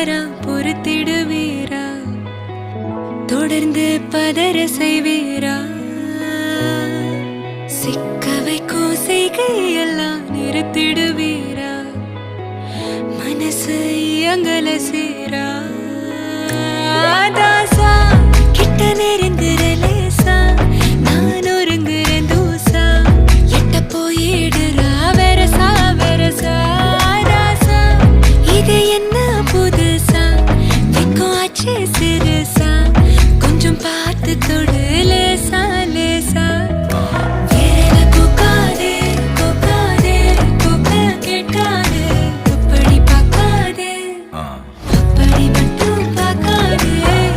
தவறா பொறுத்திடுவீரா? தொடர்ந்து பதற செய்வீரா? சிக்க வைக்கும் செய்கையெல்லாம் நிறுத்திடுவீரா? மனசு இயங்கல சீரா? தாசா கிட்ட நெருங்குறலேசா, நான் ஒருங்குற தூசா, எட்ட போயிடுறா வெரசா வெரசா. தாசா இது என்ன புதுசா, வெக்கம் ஆச்சு சிறுசா, கொஞ்சம் பார்த்து தொடு